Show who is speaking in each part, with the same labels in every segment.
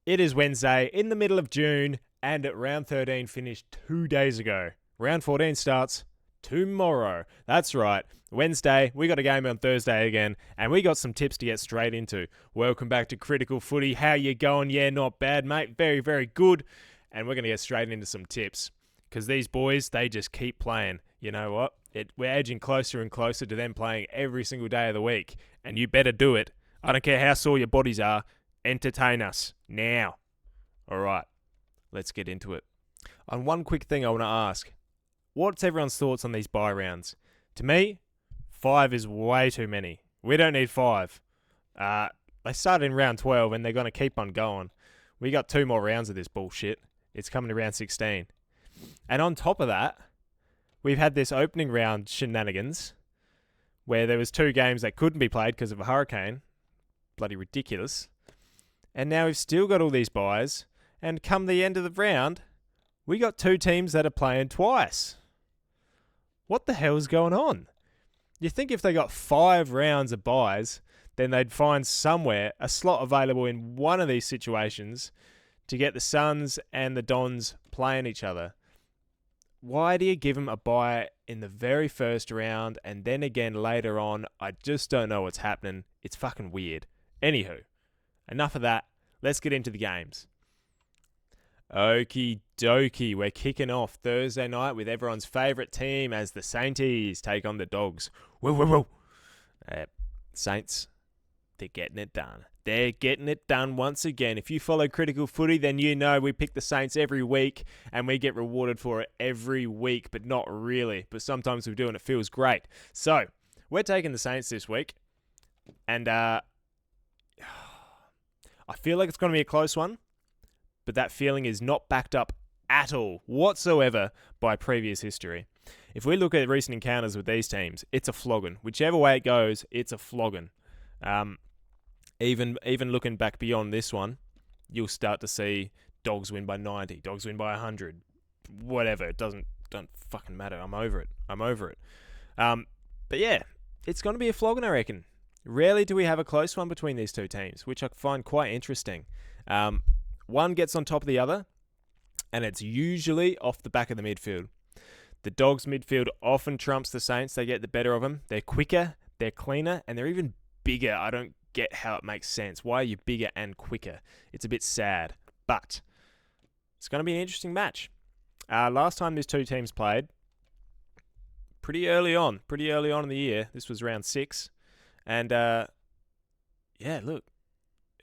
Speaker 1: It is Wednesday in the middle of June, and round 13 finished 2 days ago. Round 14 starts tomorrow. That's right. Wednesday, we got a game on Thursday again, and we got some tips to get straight into. Welcome back to Critical Footy. How you going? Yeah, not bad, mate. Very, very good. And we're going to get straight into some tips, because these boys, they just keep playing. You know what? We're edging closer and closer to them playing every single day of the week, and you better do it. I don't care how sore your bodies are. Entertain us now. All right, let's get into it. On one quick thing I want to ask, what's everyone's thoughts on these bye rounds? To me, 5 is way too many. We don't need 5. They started in round 12 and they're going to keep on going. We got 2 more rounds of this bullshit. It's coming to round 16. And on top of that, we've had this opening round shenanigans where there was 2 games that couldn't be played because of a hurricane. Bloody ridiculous. And now we've still got all these byes, and come the end of the round, we got 2 teams that are playing twice. What the hell's going on? You think if they got 5 rounds of byes, then they'd find somewhere a slot available in one of these situations to get the Suns and the Dons playing each other. Why do you give them a bye in the very first round and then again later on? I just don't know what's happening. It's fucking weird. Anywho. Enough of that. Let's get into the games. Okie dokie. We're kicking off Thursday night with everyone's favourite team as the Sainties take on the Dogs. Whoa, whoa, whoa. Saints, they're getting it done. They're getting it done once again. If you follow Critical Footy, then you know we pick the Saints every week and we get rewarded for it every week, but not really. But sometimes we do and it feels great. So, we're taking the Saints this week. And, I feel like it's going to be a close one, but that feeling is not backed up at all whatsoever by previous history. If we look at recent encounters with these teams, it's a flogging. Whichever way it goes, it's a flogging. Even looking back beyond this one, you'll start to see Dogs win by 90, Dogs win by 100, whatever. It don't fucking matter. I'm over it. But yeah, it's going to be a flogging, I reckon. Rarely do we have a close one between these 2 teams, which I find quite interesting. One gets on top of the other, and it's usually off the back of the midfield. The Dogs' midfield often trumps the Saints. They get the better of them. They're quicker, they're cleaner, and they're even bigger. I don't get how it makes sense. Why are you bigger and quicker? It's a bit sad, but it's going to be an interesting match. Last time these 2 teams played, pretty early on in the year, this was round 6, and yeah, look,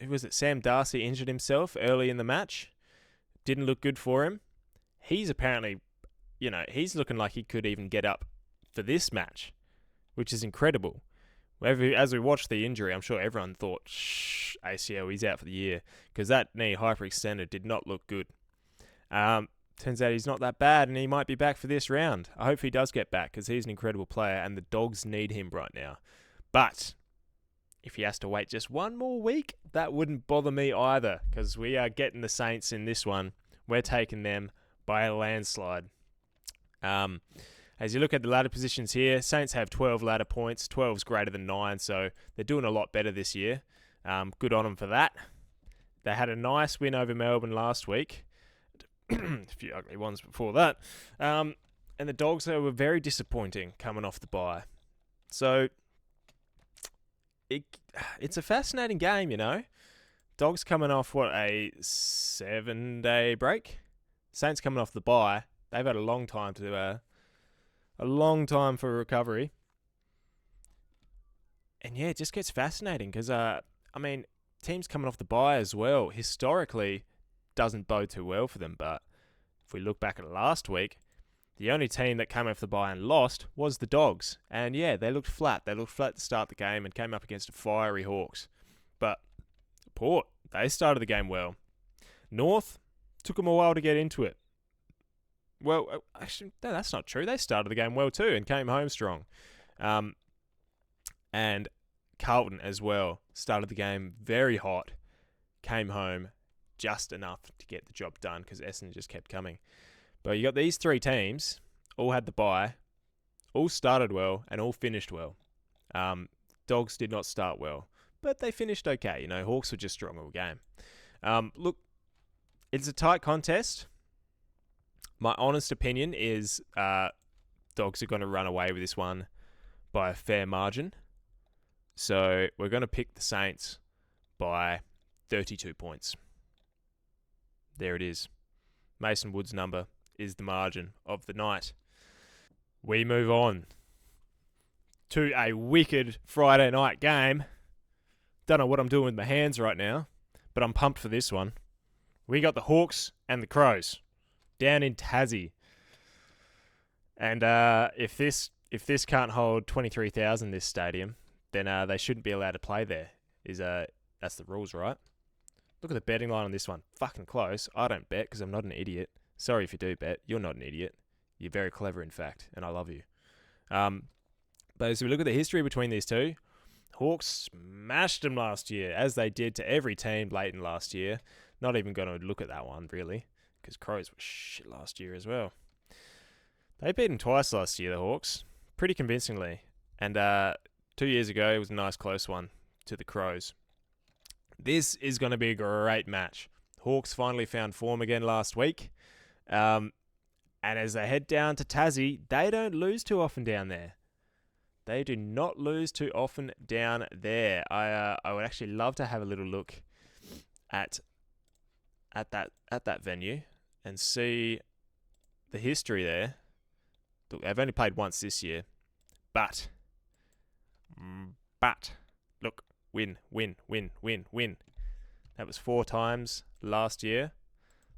Speaker 1: who was it? Sam Darcy injured himself early in the match. Didn't look good for him. He's apparently, he's looking like he could even get up for this match, which is incredible. As we watched the injury, I'm sure everyone thought, ACL, he's out for the year, because that knee hyperextended did not look good. Turns out he's not that bad, and he might be back for this round. I hope he does get back, because he's an incredible player, and the Dogs need him right now. But if he has to wait just one more week, that wouldn't bother me either, because we are getting the Saints in this one. We're taking them by a landslide. As you look at the ladder positions here, Saints have 12 ladder points. 12 is greater than 9, so they're doing a lot better this year. Good on them for that. They had a nice win over Melbourne last week. A few ugly ones before that. And the Dogs were very disappointing coming off the bye. So it's a fascinating game, Dogs coming off, a 7-day break? Saints coming off the bye. They've had a long time for recovery. And yeah, it just gets fascinating because, teams coming off the bye as well, historically, doesn't bode too well for them. But if we look back at last week, the only team that came off the bye and lost was the Dogs. And yeah, they looked flat. They looked flat to start the game and came up against a fiery Hawks. But Port, they started the game well. North, took them a while to get into it. Well, actually, no, that's not true. They started the game well too and came home strong. And Carlton as well started the game very hot, came home just enough to get the job done because Essendon just kept coming. But you got these 3 teams, all had the bye, all started well and all finished well. Dogs did not start well, but they finished okay. Hawks were just strong all game. Look, It's a tight contest. My honest opinion is Dogs are going to run away with this one by a fair margin. So we're going to pick the Saints by 32 points. There it is. Mason Wood's number is the margin of the night. We move on to a wicked Friday night game. Don't know what I'm doing with my hands right now, but I'm pumped for this one. We got the Hawks and the Crows down in Tassie. And if this can't hold 23,000, this stadium, then they shouldn't be allowed to play there. That's the rules, right? Look at the betting line on this one. Fucking close. I don't bet because I'm not an idiot. Sorry if you do bet. You're not an idiot. You're very clever, in fact, and I love you. But as we look at the history between these two, Hawks smashed them last year, as they did to every team late in last year. Not even going to look at that one, really, because Crows were shit last year as well. They beat them twice last year, the Hawks, pretty convincingly. And 2 years ago, it was a nice close one to the Crows. This is going to be a great match. Hawks finally found form again last week. And as they head down to Tassie, they don't lose too often down there. They do not lose too often down there. I would actually love to have a little look at that venue and see the history there. Look, they've only played once this year, but look, win. That was 4 times last year.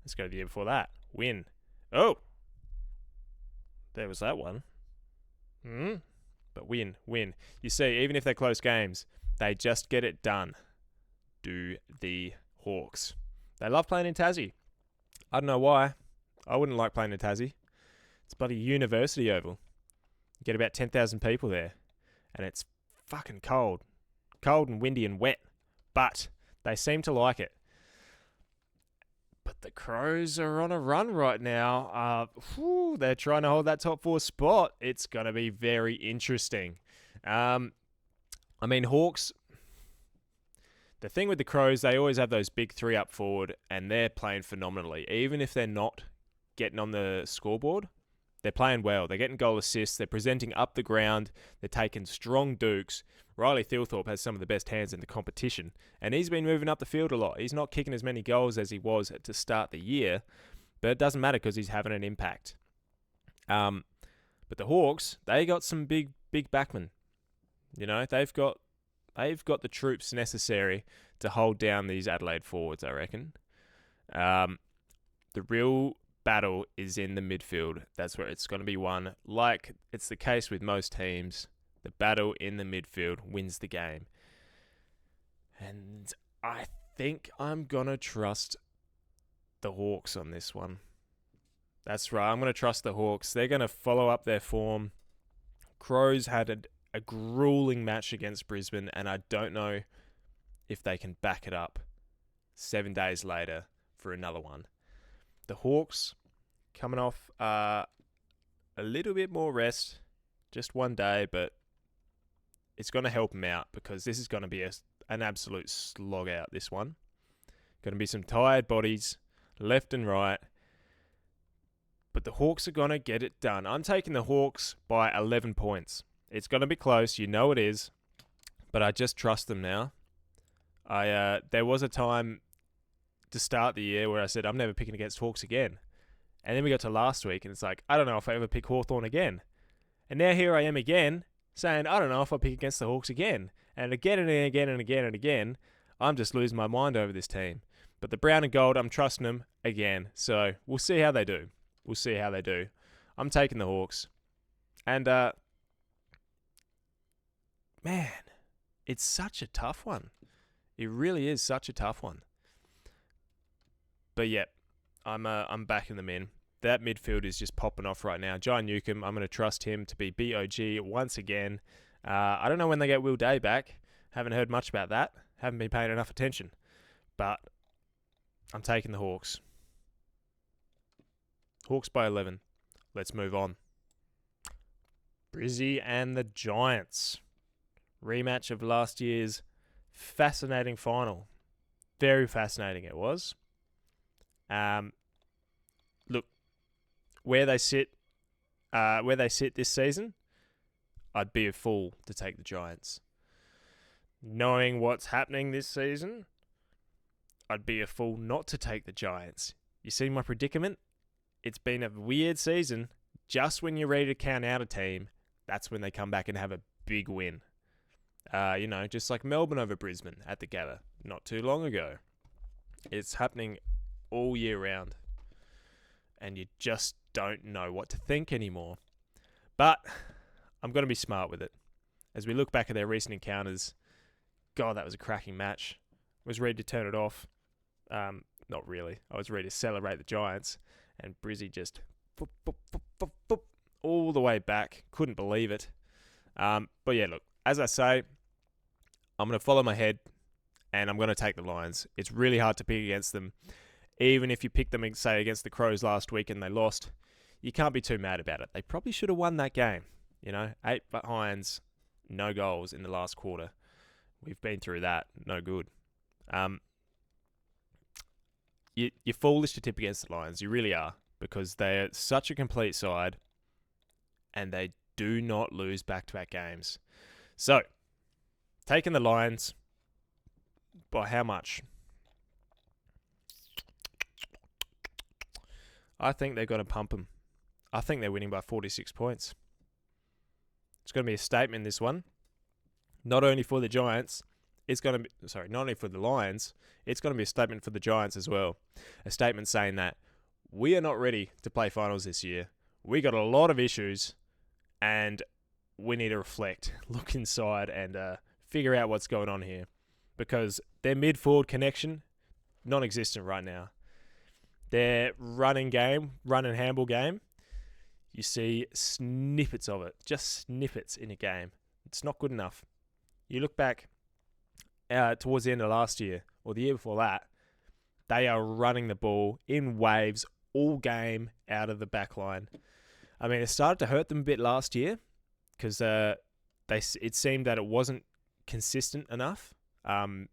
Speaker 1: Let's go to the year before that. Win. Oh, there was that one. But win. You see, even if they're close games, they just get it done. Do the Hawks. They love playing in Tassie. I don't know why. I wouldn't like playing in Tassie. It's bloody university oval. You get about 10,000 people there. And it's fucking cold. Cold and windy and wet. But they seem to like it. But the Crows are on a run right now. They're trying to hold that top 4 spot. It's going to be very interesting. Hawks, the thing with the Crows, they always have those big 3 up forward, and they're playing phenomenally. Even if they're not getting on the scoreboard, they're playing well. They're getting goal assists. They're presenting up the ground. They're taking strong dukes. Riley Thilthorpe has some of the best hands in the competition, and he's been moving up the field a lot. He's not kicking as many goals as he was to start the year, but it doesn't matter because he's having an impact. But the Hawks, they got some big backmen. You know, they've got the troops necessary to hold down these Adelaide forwards, I reckon. The real battle is in the midfield. That's where it's going to be won. Like it's the case with most teams. The battle in the midfield wins the game. And I think I'm going to trust the Hawks on this one. That's right. I'm going to trust the Hawks. They're going to follow up their form. Crows had a grueling match against Brisbane, and I don't know if they can back it up 7 days later for another one. The Hawks coming off a little bit more rest, just 1 day, but it's going to help them out because this is going to be an absolute slog out, this one. Going to be some tired bodies left and right, but the Hawks are going to get it done. I'm taking the Hawks by 11 points. It's going to be close, you know it is, but I just trust them now. There was a time to start the year where I said, I'm never picking against Hawks again. And then we got to last week, and it's like, I don't know if I ever pick Hawthorn again. And now here I am again, saying, I don't know if I'll pick against the Hawks again. And again and again and again and again, I'm just losing my mind over this team. But the brown and gold, I'm trusting them again. So we'll see how they do. I'm taking the Hawks. And, man, it's such a tough one. It really is such a tough one. But yeah, I'm backing them in. That midfield is just popping off right now. John Newcomb, I'm going to trust him to be BOG once again. I don't know when they get Will Day back. Haven't heard much about that. Haven't been paying enough attention. But I'm taking the Hawks. Hawks by 11. Let's move on. Brizzy and the Giants. Rematch of last year's fascinating final. Very fascinating it was. Look, where they sit this season, I'd be a fool to take the Giants. Knowing what's happening this season, I'd be a fool not to take the Giants. You see my predicament? It's been a weird season. Just when you're ready to count out a team, that's when they come back and have a big win. Just like Melbourne over Brisbane at the Gather not too long ago. It's happening all year round. And you just don't know what to think anymore. But I'm going to be smart with it. As we look back at their recent encounters, God, that was a cracking match. I was ready to turn it off. Not really. I was ready to celebrate the Giants. And Brizzy just all the way back. Couldn't believe it. But yeah, look, as I say, I'm going to follow my head and I'm going to take the Lions. It's really hard to pick against them. Even if you pick them, say, against the Crows last week and they lost, you can't be too mad about it. They probably should have won that game. 8 behinds, no goals in the last quarter. We've been through that. No good. You're foolish to tip against the Lions. You really are. Because they're such a complete side and they do not lose back-to-back games. So, taking the Lions, by how much? I think they're going to pump them. I think they're winning by 46 points. It's going to be a statement, this one. Not only for the Giants, not only for the Lions, it's going to be a statement for the Giants as well. A statement saying that we are not ready to play finals this year. We got a lot of issues and we need to reflect, look inside and figure out what's going on here. Because their mid-forward connection, non-existent right now. Their run and handball game, you see snippets of it. Just snippets in a game. It's not good enough. You look back towards the end of last year, or the year before that, they are running the ball in waves all game out of the back line. I mean, it started to hurt them a bit last year because it seemed that it wasn't consistent enough, or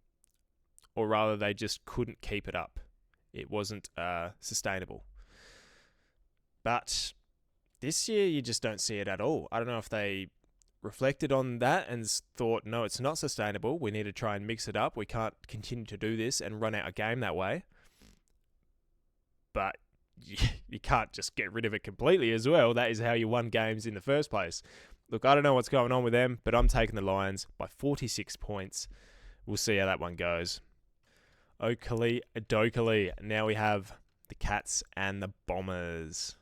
Speaker 1: rather they just couldn't keep it up. It wasn't sustainable. But this year, you just don't see it at all. I don't know if they reflected on that and thought, no, it's not sustainable. We need to try and mix it up. We can't continue to do this and run out a game that way. But you can't just get rid of it completely as well. That is how you won games in the first place. Look, I don't know what's going on with them, but I'm taking the Lions by 46 points. We'll see how that one goes. Oakley, Dokely. Now we have the Cats and the Bombers.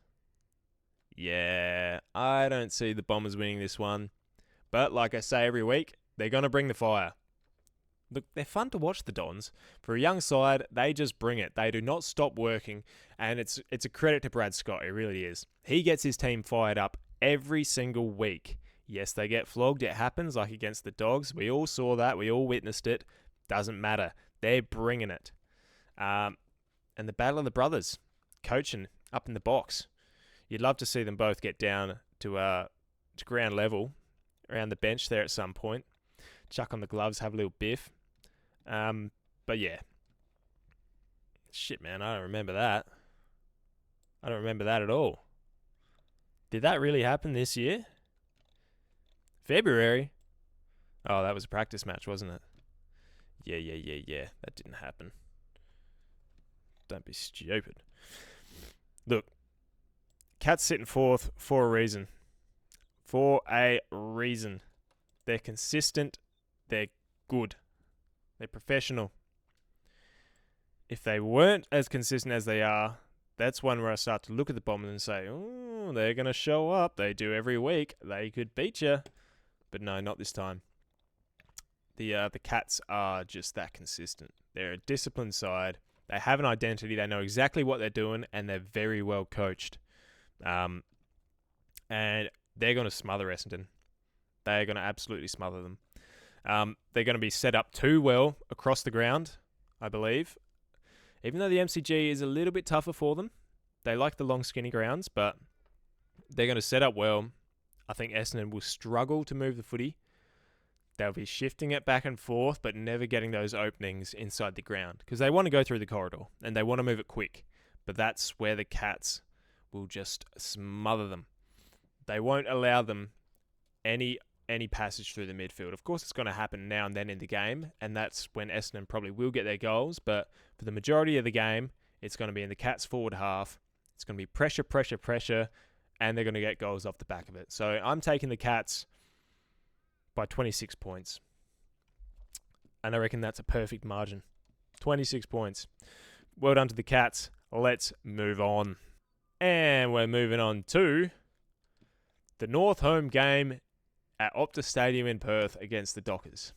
Speaker 1: Yeah, I don't see the Bombers winning this one. But like I say every week, they're going to bring the fire. Look, they're fun to watch, the Dons. For a young side, they just bring it. They do not stop working, and it's a credit to Brad Scott. It really is. He gets his team fired up every single week. Yes, they get flogged. It happens, like against the Dogs. We all saw that. We all witnessed it. Doesn't matter. They're bringing it. And the Battle of the Brothers, coaching up in the box. You'd love to see them both get down to ground level around the bench there at some point. Chuck on the gloves, have a little biff. But yeah. Shit, man, I don't remember that. I don't remember that at all. Did that really happen this year? February? Oh, that was a practice match, wasn't it? Yeah. That didn't happen. Don't be stupid. Look, Cats sitting fourth for a reason. For a reason. They're consistent. They're good. They're professional. If they weren't as consistent as they are, that's one where I start to look at the Bombers and say, oh, they're going to show up. They do every week. They could beat you. But no, not this time. The Cats are just that consistent. They're a disciplined side. They have an identity. They know exactly what they're doing, and they're very well coached. And they're going to smother Essendon. They're going to absolutely smother them. They're going to be set up too well across the ground, I believe. Even though the MCG is a little bit tougher for them. They like the long, skinny grounds, but they're going to set up well. I think Essendon will struggle to move the footy. They'll be shifting it back and forth, but never getting those openings inside the ground because they want to go through the corridor and they want to move it quick. But that's where the Cats will just smother them. They won't allow them any passage through the midfield. Of course, it's going to happen now and then in the game, and that's when Essendon probably will get their goals. But for the majority of the game, it's going to be in the Cats' forward half. It's going to be pressure, pressure, pressure, and they're going to get goals off the back of it. So I'm taking the Cats by 26 points. And I reckon that's a perfect margin. 26 points. Well done to the Cats. Let's move on. And we're moving on to the North home game at Optus Stadium in Perth against the Dockers.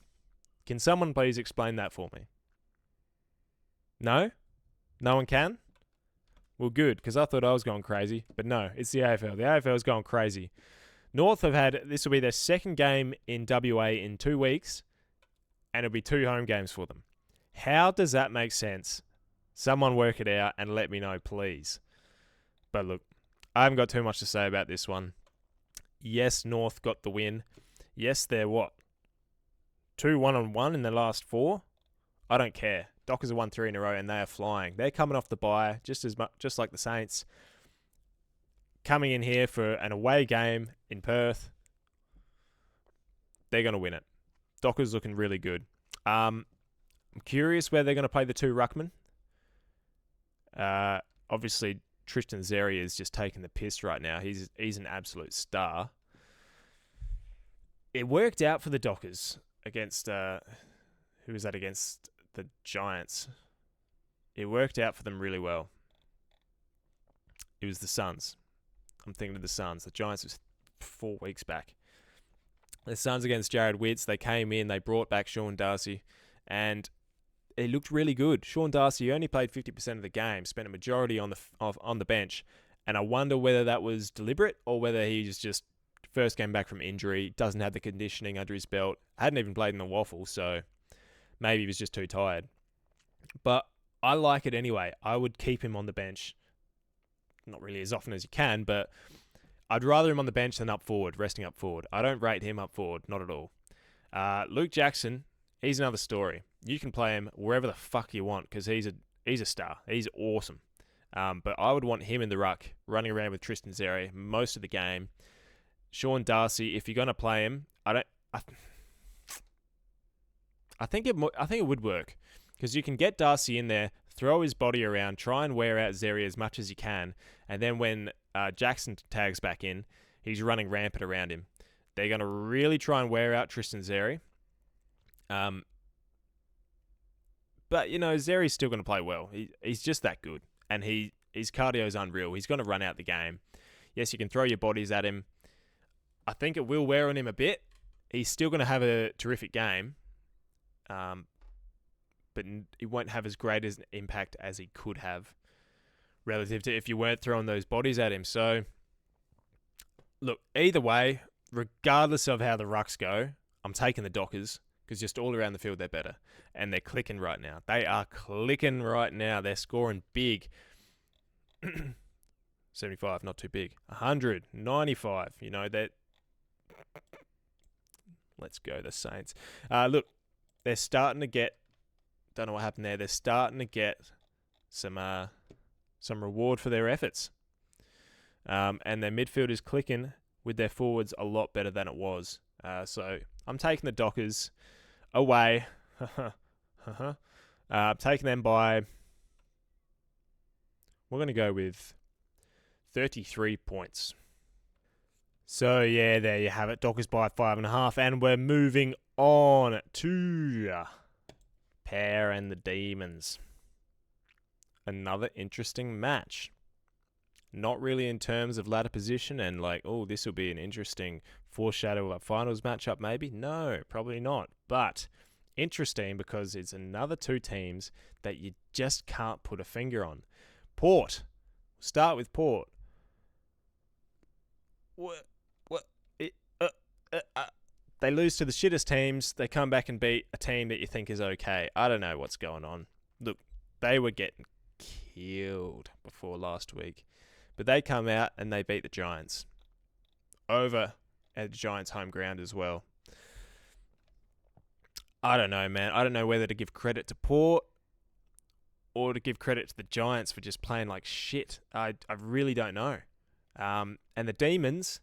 Speaker 1: Can someone please explain that for me? No? No one can? Well, good, because I thought I was going crazy. But no, it's the AFL. The AFL is going crazy. North have had, this will be their second game in WA in 2 weeks, and it'll be 2 home games for them. How does that make sense? Someone work it out and let me know, please. But look, I haven't got too much to say about this one. Yes, North got the win. Yes, they're what? 2 1-on-1 in the last 4? I don't care. Dockers have won 3 in a row and they are flying. They're coming off the bye just like the Saints. Coming in here for an away game in Perth. They're going to win it. Dockers looking really good. I'm curious where they're going to play the 2 ruckmen. Obviously, Tristan Xerri is just taking the piss right now. He's an absolute star. It worked out for the Dockers against who was that against? The Giants. It worked out for them really well. It was the Suns. I'm thinking of the Suns. The Giants was 4 weeks back. The Suns against Jared Witts. They came in. They brought back Sean Darcy, and it looked really good. Sean Darcy only played 50% of the game, spent a majority on the bench, and I wonder whether that was deliberate or whether he was just first game back from injury, doesn't have the conditioning under his belt, hadn't even played in the waffle, so maybe he was just too tired. But I like it anyway. I would keep him on the bench. Not really as often as you can, but I'd rather him on the bench than up forward, resting up forward. I don't rate him up forward, not at all. Luke Jackson, he's another story. You can play him wherever the fuck you want because he's a star. He's awesome. But I would want him in the ruck, running around with Tristan Xerri most of the game. Sean Darcy, if you're going to play him, I think it would work because you can get Darcy in there, throw his body around, try and wear out Xerri as much as you can, and then when Jackson tags back in, he's running rampant around him. They're going to really try and wear out Tristan Xerri. But, you know, Xerri's still going to play well. He's just that good, and his cardio's unreal. He's going to run out the game. Yes, you can throw your bodies at him. I think it will wear on him a bit. He's still going to have a terrific game. But he won't have as great as an impact as he could have relative to if you weren't throwing those bodies at him. So, look, either way, regardless of how the rucks go, I'm taking the Dockers because just all around the field they're better. And they're clicking right now. They are clicking right now. They're scoring big. 75, not too big. 100, 95. You know, that. Let's go, the Saints. Look, they're starting to get. Don't know what happened there. They're starting to get some reward for their efforts. And their midfield is clicking with their forwards a lot better than it was. So I'm taking the Dockers away. I'm taking them by. We're going to go with 33 points. So yeah, there you have it. Dockers by 5.5, and we're moving on to Pear and the Demons. Another interesting match. Not really in terms of ladder position and like, oh, this will be an interesting foreshadow of a finals matchup maybe. No, probably not. But interesting because it's another 2 teams that you just can't put a finger on. Port. Start with Port. They lose to the shittest teams. They come back and beat a team that you think is okay. I don't know what's going on. Look, they were getting killed before last week. But they come out and they beat the Giants. Over at the Giants' home ground as well. I don't know, man. I don't know whether to give credit to Port or to give credit to the Giants for just playing like shit. I really don't know. And the Demons,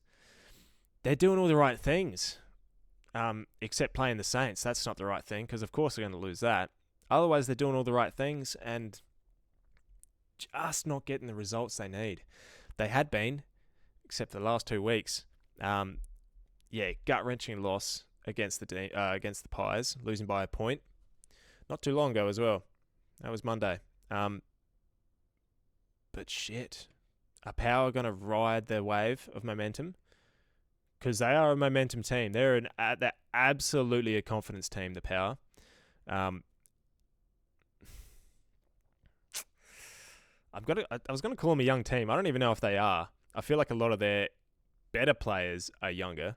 Speaker 1: they're doing all the right things, except playing the Saints. That's not the right thing because, of course, they're going to lose that. Otherwise, they're doing all the right things and just not getting the results they need. They had been, except for the last 2 weeks. Gut-wrenching loss against the Pies, losing by a point. Not too long ago as well. That was Monday. But shit. Are Power going to ride their wave of momentum? Because they are a momentum team. They're absolutely a confidence team, the Power. I was going to call them a young team. I don't even know if they are. I feel like a lot of their better players are younger.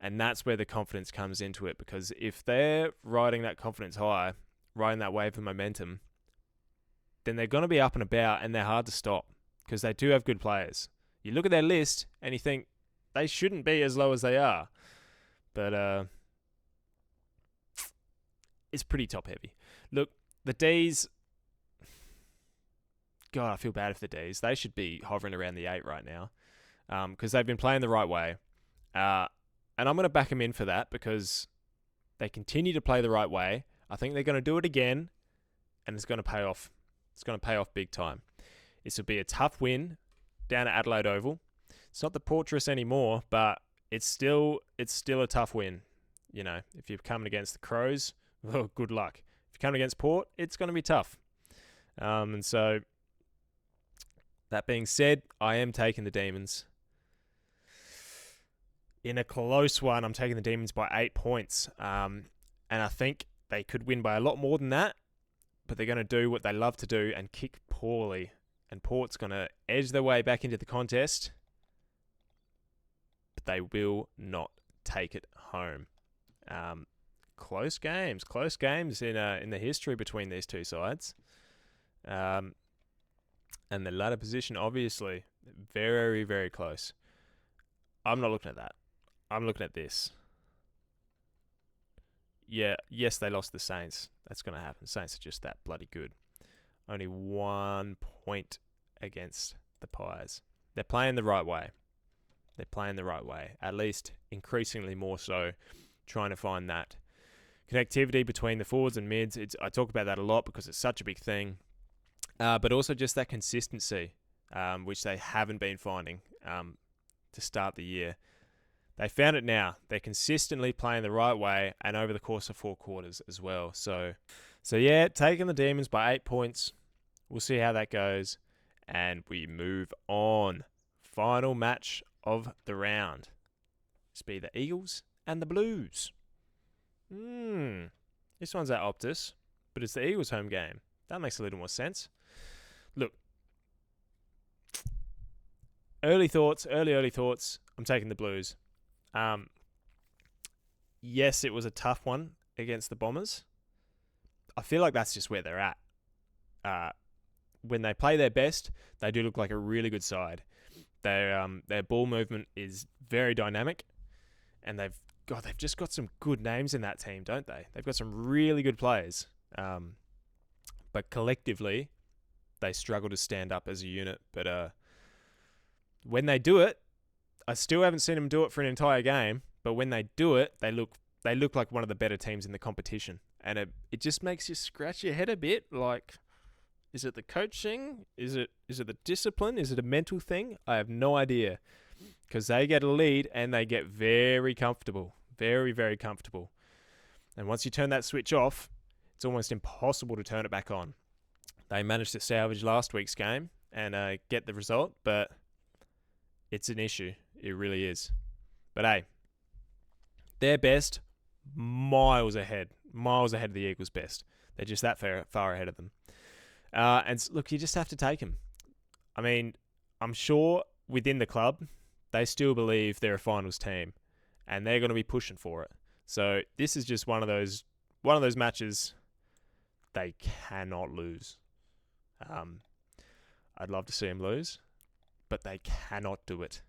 Speaker 1: And that's where the confidence comes into it. Because if they're riding that confidence high, riding that wave of momentum, then they're going to be up and about and they're hard to stop. Because they do have good players. You look at their list and you think they shouldn't be as low as they are. But it's pretty top heavy. Look, the D's... God, I feel bad for the D's. They should be hovering around the 8 right now. Because they've been playing the right way. And I'm going to back them in for that because they continue to play the right way. I think they're going to do it again, and it's going to pay off. It's going to pay off big time. This will be a tough win down at Adelaide Oval. It's not the Portress anymore, but it's still a tough win. You know, if you're coming against the Crows, well, good luck. If you're coming against Port, it's going to be tough. And so, that being said, I am taking the Demons. In a close one, I'm taking the Demons by 8 points. And I think they could win by a lot more than that. But they're going to do what they love to do and kick poorly. And Port's going to edge their way back into the contest. But they will not take it home. Close games in the history between these two sides. And the ladder position, obviously, very, very close. I'm not looking at that. I'm looking at this. Yeah, yes, they lost the Saints. That's going to happen. Saints are just that bloody good. Only 1 point against the Pies. They're playing the right way. At least increasingly more so, trying to find that connectivity between the forwards and mids. I talk about that a lot because it's such a big thing. But also just that consistency, which they haven't been finding to start the year. They found it now. They're consistently playing the right way and over the course of 4 quarters as well. So yeah, taking the Demons by 8 points. We'll see how that goes. And we move on. Final match of the round. This be the Eagles and the Blues. This one's at Optus, but it's the Eagles' home game. That makes a little more sense. Look, early thoughts. I'm taking the Blues. Yes, it was a tough one against the Bombers. I feel like that's just where they're at. When they play their best, they do look like a really good side. Their ball movement is very dynamic, and they've just got some good names in that team, don't they? They've got some really good players. But collectively, they struggle to stand up as a unit. But when they do it, I still haven't seen them do it for an entire game. But when they do it, they look like one of the better teams in the competition. And it just makes you scratch your head a bit. Like, is it the coaching? Is it the discipline? Is it a mental thing? I have no idea. Because they get a lead and they get very comfortable. Very, very comfortable. And once you turn that switch off, it's almost impossible to turn it back on. They managed to salvage last week's game and get the result, but it's an issue. It really is. But hey, their best, miles ahead of the Eagles' best. They're just that far ahead of them. And look, you just have to take them. I mean, I'm sure within the club, they still believe they're a finals team, and they're going to be pushing for it. So this is just one of those matches they cannot lose. I'd love to see them lose, but they cannot do it.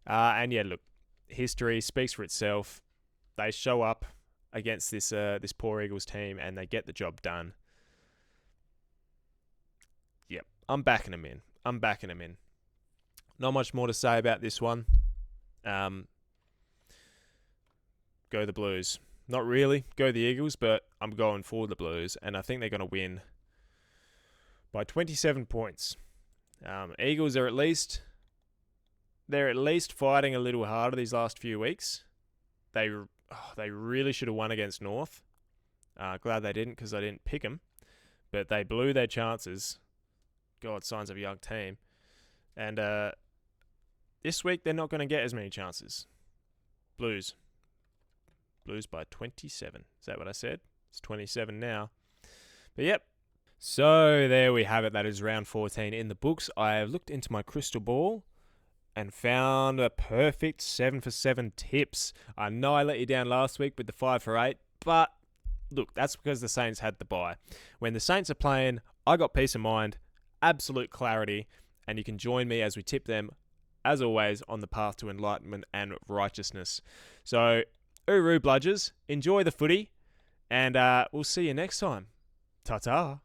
Speaker 1: And yeah, look, history speaks for itself. They show up against this poor Eagles team, and they get the job done. I'm backing them in. Not much more to say about this one. Go the Blues. Not really. Go the Eagles, but I'm going for the Blues, and I think they're going to win by 27 points. Eagles are at least fighting a little harder these last few weeks. They really should have won against North. Glad they didn't, because I didn't pick them. But they blew their chances. God, signs of a young team. And this week, they're not going to get as many chances. Blues by 27. Is that what I said? It's 27 now. But yep. So there we have it. That is round 14 in the books. I have looked into my crystal ball and found a perfect 7 for 7 tips. I know I let you down last week with the 5 for 8, but look, that's because the Saints had the bye. When the Saints are playing, I got peace of mind, absolute clarity, and you can join me as we tip them, as always, on the path to enlightenment and righteousness. So, Uru Bludgers, enjoy the footy, and we'll see you next time. Ta-ta.